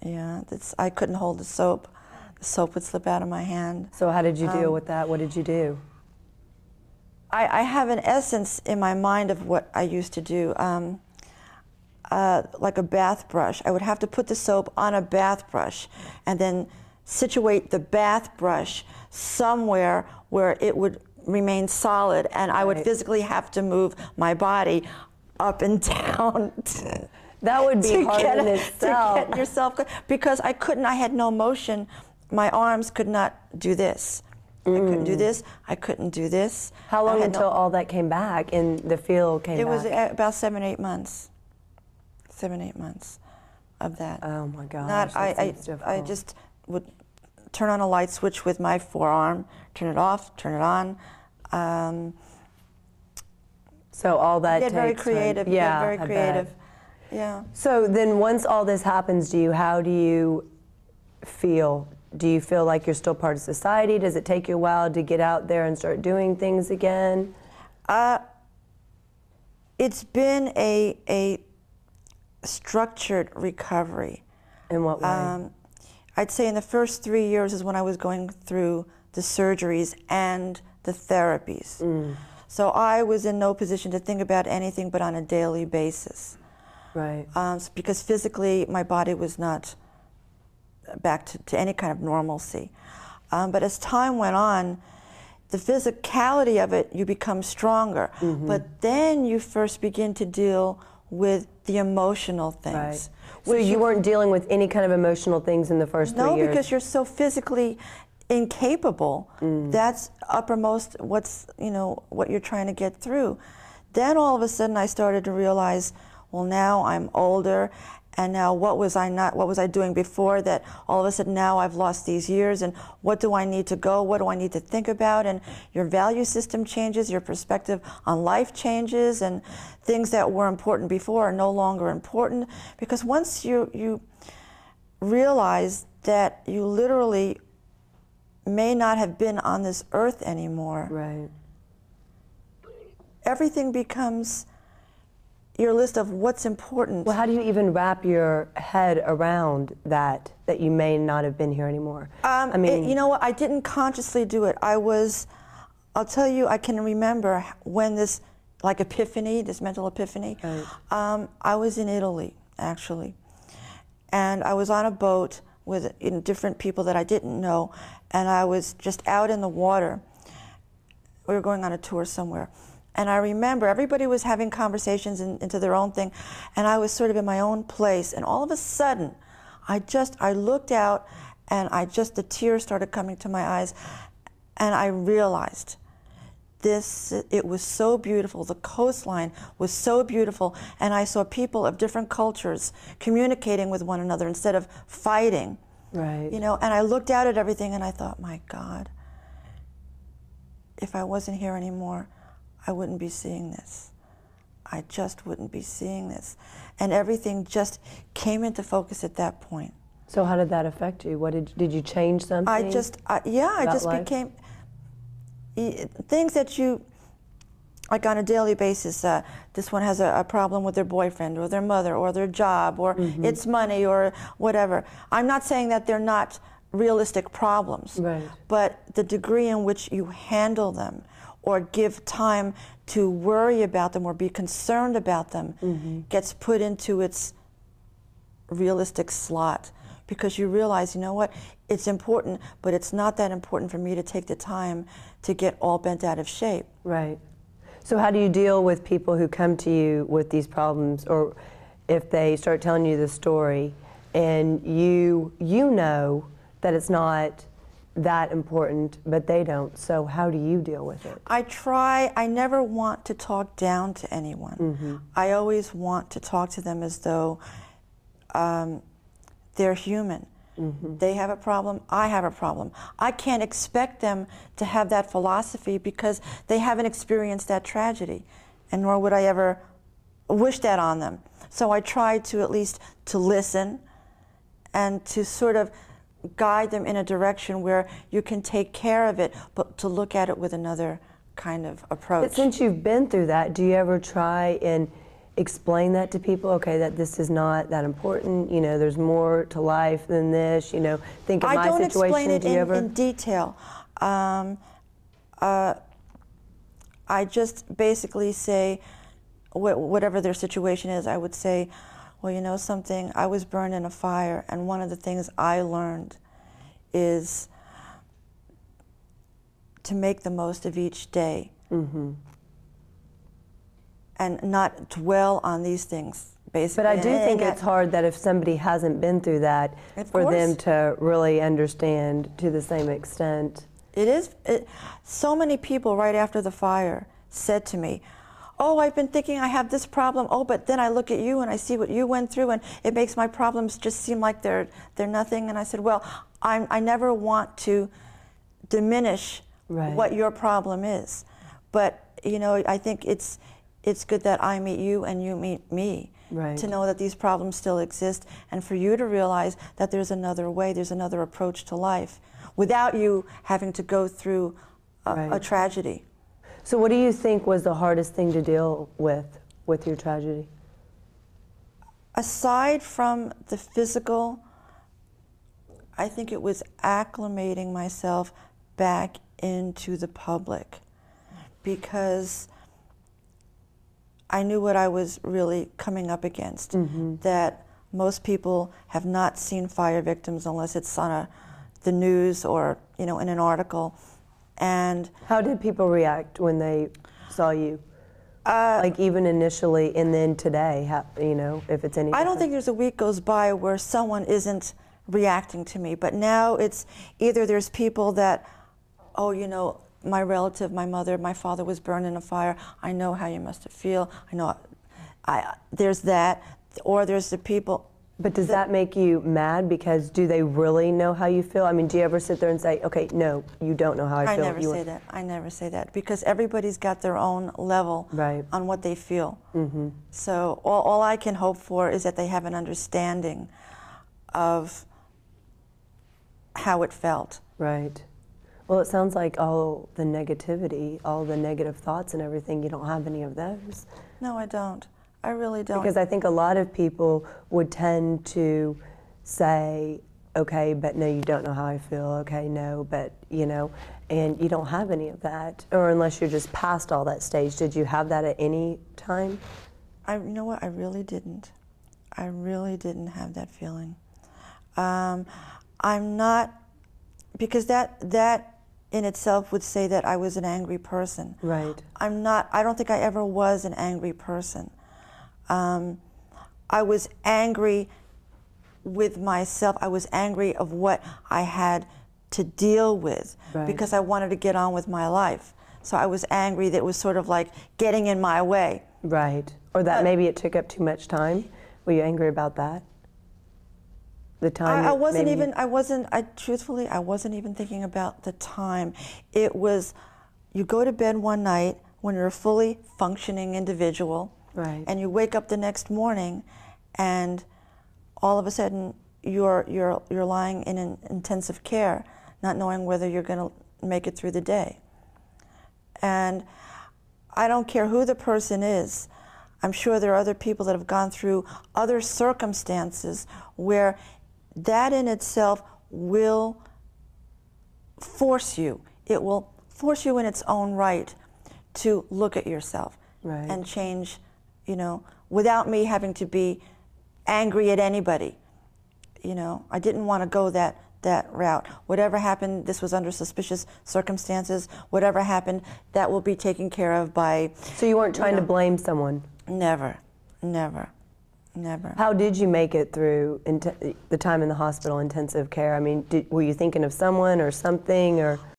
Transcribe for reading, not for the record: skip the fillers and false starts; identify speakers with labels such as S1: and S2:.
S1: Yeah, I couldn't hold the soap. The soap would slip out of my hand.
S2: So how did you deal with that? What did you do?
S1: I have an essence in my mind of what I used to do, like a bath brush. I would have to put the soap on a bath brush and then situate the bath brush somewhere where it would remain solid, and I would physically have to move my body up and down.
S2: That would be hard in itself.
S1: To get yourself, because I couldn't, I had no motion. My arms could not do this. I couldn't do this. I couldn't do this.
S2: How long until all that came back and the feel came back?
S1: It was about 7, 8 months. 7, 8 months of that.
S2: Oh my gosh.
S1: I just would turn on a light switch with my forearm, turn it off, turn it on.
S2: So all that takes
S1: very creative.
S2: Time. Yeah,
S1: very creative. Yeah.
S2: So then once all this happens to you, how do you feel? Do you feel like you're still part of society? Does it take you a while to get out there and start doing things again?
S1: It's been a structured recovery.
S2: In what way?
S1: I'd say in the first 3 years is when I was going through the surgeries and the therapies. So I was in no position to think about anything but on a daily basis.
S2: Right.
S1: Because physically my body was not back to any kind of normalcy. But as time went on, the physicality of it, you become stronger. But then you first begin to deal with the emotional things.
S2: Right. So you weren't dealing with any kind of emotional things in the first 3 years?
S1: No, because you're so physically incapable. That's uppermost what's, what you're trying to get through. Then all of a sudden I started to realize, well, now I'm older, and now what was I doing before that all of a sudden now I've lost these years, and what do I need to go, what do I need to think about, and your value system changes, your perspective on life changes, and things that were important before are no longer important, because once you realize that you literally may not have been on this earth anymore,
S2: right,
S1: everything becomes your list of what's important.
S2: Well, how do you even wrap your head around that you may not have been here anymore? I mean,
S1: you know what, I didn't consciously do it. I'll tell you, I can remember when this, like epiphany, this mental epiphany,
S2: right.
S1: I was in Italy, actually. And I was on a boat with different people that I didn't know, and I was just out in the water. We were going on a tour somewhere. And I remember everybody was having conversations into their own thing, and I was sort of in my own place, and all of a sudden, I looked out, and the tears started coming to my eyes, and I realized it was so beautiful, the coastline was so beautiful, and I saw people of different cultures communicating with one another instead of fighting.
S2: Right.
S1: And I looked out at everything, and I thought, my God, if I wasn't here anymore, I wouldn't be seeing this. I just wouldn't be seeing this. And everything just came into focus at that point.
S2: So how did that affect you? Did you change something?
S1: I just became, things that you, like on a daily basis, this one has a problem with their boyfriend or their mother or their job or it's money or whatever. I'm not saying that they're not realistic problems,
S2: right,
S1: but the degree in which you handle them or give time to worry about them or be concerned about them gets put into its realistic slot, because you realize, you know what, it's important, but it's not that important for me to take the time to get all bent out of shape.
S2: Right. So how do you deal with people who come to you with these problems, or if they start telling you the story and you know that it's not that important, but they don't, so how do you deal with it?
S1: I never want to talk down to anyone. I always want to talk to them as though they're human. They have a problem, I have a problem. I can't expect them to have that philosophy because they haven't experienced that tragedy, and nor would I ever wish that on them. So I try to at least to listen and to sort of guide them in a direction where you can take care of it, but to look at it with another kind of approach.
S2: But since you've been through that, do you ever try and explain that to people? Okay, that this is not that important. You know, there's more to life than this. You know, think of
S1: I
S2: my
S1: don't
S2: situation.
S1: explain it
S2: Do you ever?
S1: in detail. I just basically say, whatever their situation is, I would say, well, you know something, I was burned in a fire, and one of the things I learned is to make the most of each day.
S2: Mm-hmm.
S1: And not dwell on these things, basically.
S2: But I do think it's hard that if somebody hasn't been through that, for them to really understand to the same extent.
S1: It is. So many people right after the fire said to me, oh, I've been thinking I have this problem. Oh, but then I look at you and I see what you went through, and it makes my problems just seem like they're nothing. And I said, well, I never want to diminish what your problem is. But, you know, I think it's good that I meet you and you meet me, to know that these problems still exist, and for you to realize that there's another way, there's another approach to life, without you having to go through a tragedy.
S2: So what do you think was the hardest thing to deal with your tragedy?
S1: Aside from the physical, I think it was acclimating myself back into the public, because I knew what I was really coming up against, that most people have not seen fire victims unless it's on the news or, you know, in an article. And
S2: how did people react when they saw you? Like even initially and then today, you know, if it's any different?
S1: I don't think there's a week goes by where someone isn't reacting to me, but now it's either there's people that, oh, you know, my relative, my mother, my father was burned in a fire. I know how you must feel. I know. There's that, or there's the people.
S2: But does that make you mad? Because do they really know how you feel? I mean, do you ever sit there and say, okay, no, you don't know how I feel?
S1: I never say that. I never say that, because everybody's got their own level on what they feel. So all I can hope for is that they have an understanding of how it felt.
S2: Right. Well, it sounds like all the negativity, all the negative thoughts and everything, you don't have any of those.
S1: No, I don't. I really don't.
S2: Because I think a lot of people would tend to say, okay, but no, you don't know how I feel. Okay, no, but, you know, and you don't have any of that. Or unless you're just past all that stage. Did you have that at any time?
S1: You know what? I really didn't. I really didn't have that feeling. I'm not, because that in itself would say that I was an angry person.
S2: Right.
S1: I'm not. I don't think I ever was an angry person. I was angry with myself. I was angry of what I had to deal with, because I wanted to get on with my life. So I was angry that it was sort of like getting in my way.
S2: Right. Or that maybe it took up too much time. Were you angry about that? The time?
S1: Truthfully, I wasn't even thinking about the time. It was, you go to bed one night when you're a fully functioning individual, and you wake up the next morning, and all of a sudden you're lying in an intensive care, not knowing whether you're going to make it through the day. And I don't care who the person is. I'm sure there are other people that have gone through other circumstances where that in itself will force you. It will force you in its own right to look at yourself and change, you know, without me having to be angry at anybody. You know, I didn't want to go that route. Whatever happened, this was under suspicious circumstances. Whatever happened, that will be taken care of by...
S2: So you weren't trying to blame someone?
S1: Never, never, never.
S2: How did you make it through the time in the hospital, intensive care? I mean, were you thinking of someone or something, or...?